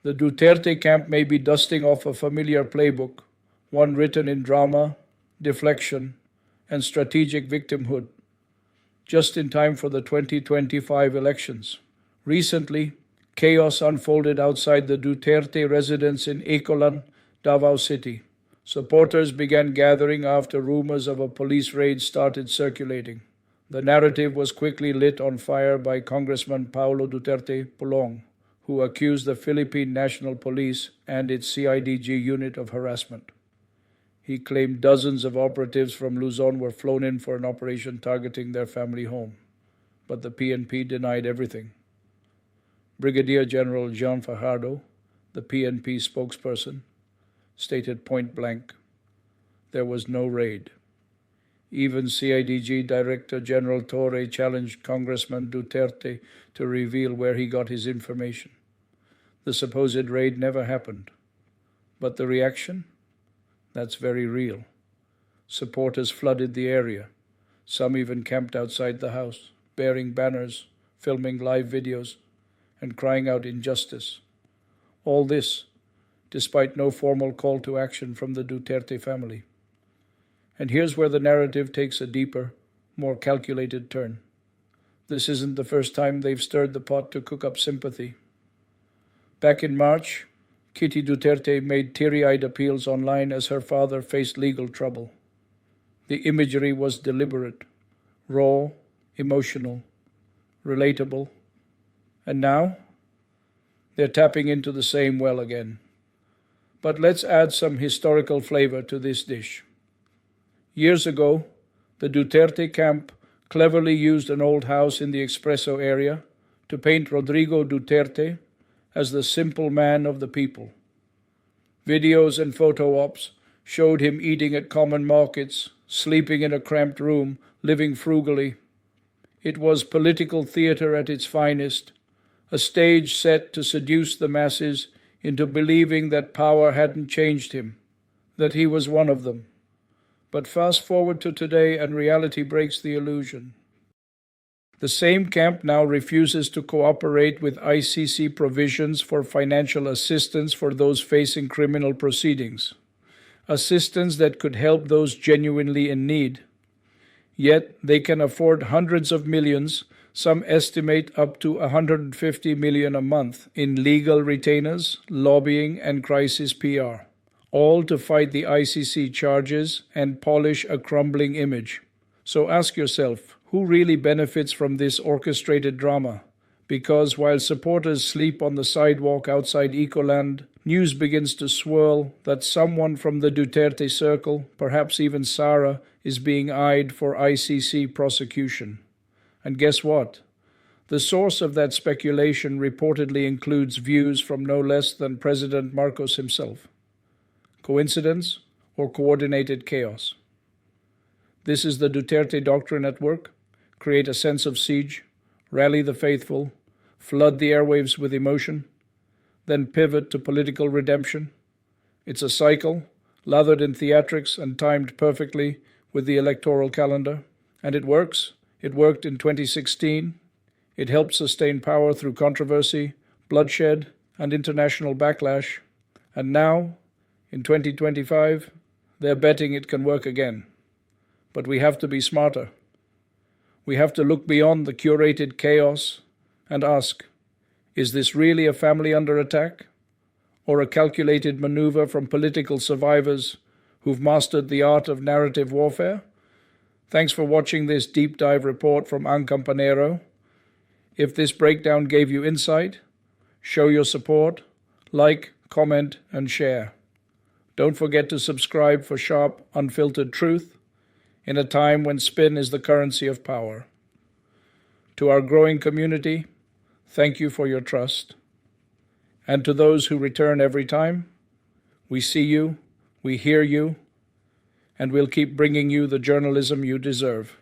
The Duterte camp may be dusting off a familiar playbook, one written in drama, deflection, and strategic victimhood, just in time for the 2025 elections. Recently, chaos unfolded outside the Duterte residence in Ecolan, Davao City. Supporters began gathering after rumors of a police raid started circulating. The narrative was quickly lit on fire by Congressman Paulo Duterte Pulong, who accused the Philippine National Police and its CIDG unit of harassment. He claimed dozens of operatives from Luzon were flown in for an operation targeting their family home, but the PNP denied everything. Brigadier General John Fajardo, the PNP spokesperson, stated point blank, there was no raid. Even CIDG Director General Torre challenged Congressman Duterte to reveal where he got his information. The supposed raid never happened. But the reaction? That's very real. Supporters flooded the area. Some even camped outside the house, bearing banners, filming live videos, and crying out injustice. All this, despite no formal call to action from the Duterte family. And here's where the narrative takes a deeper, more calculated turn. This isn't the first time they've stirred the pot to cook up sympathy. Back in March, Kitty Duterte made teary-eyed appeals online as her father faced legal trouble. The imagery was deliberate, raw, emotional, relatable. And now, they're tapping into the same well again. But let's add some historical flavor to this dish. Years ago, the Duterte camp cleverly used an old house in the Expresso area to paint Rodrigo Duterte as the simple man of the people. Videos and photo ops showed him eating at common markets, sleeping in a cramped room, living frugally. It was political theater at its finest, a stage set to seduce the masses into believing that power hadn't changed him, that he was one of them. But fast forward to today and reality breaks the illusion. The same camp now refuses to cooperate with ICC provisions for financial assistance for those facing criminal proceedings, assistance that could help those genuinely in need. Yet they can afford hundreds of millions, some estimate up to 150 million a month, in legal retainers, lobbying, and crisis PR, all to fight the ICC charges and polish a crumbling image. So ask yourself, who really benefits from this orchestrated drama? Because while supporters sleep on the sidewalk outside Ecoland, news begins to swirl that someone from the Duterte circle, perhaps even Sara, is being eyed for ICC prosecution. And guess what? The source of that speculation reportedly includes views from no less than President Marcos himself. Coincidence or coordinated chaos? This is the Duterte doctrine at work. Create a sense of siege, rally the faithful, flood the airwaves with emotion, then pivot to political redemption. It's a cycle, lathered in theatrics and timed perfectly with the electoral calendar. And it works. It worked in 2016. It helped sustain power through controversy, bloodshed, and international backlash. And now, in 2025, they're betting it can work again. But we have to be smarter. We have to look beyond the curated chaos and ask, is this really a family under attack? Or a calculated maneuver from political survivors who've mastered the art of narrative warfare? Thanks for watching this deep dive report from AngKampanero. If this breakdown gave you insight, show your support, like, comment, and share. Don't forget to subscribe for sharp, unfiltered truth in a time when spin is the currency of power. To our growing community, thank you for your trust. And to those who return every time, we see you, we hear you, and we'll keep bringing you the journalism you deserve.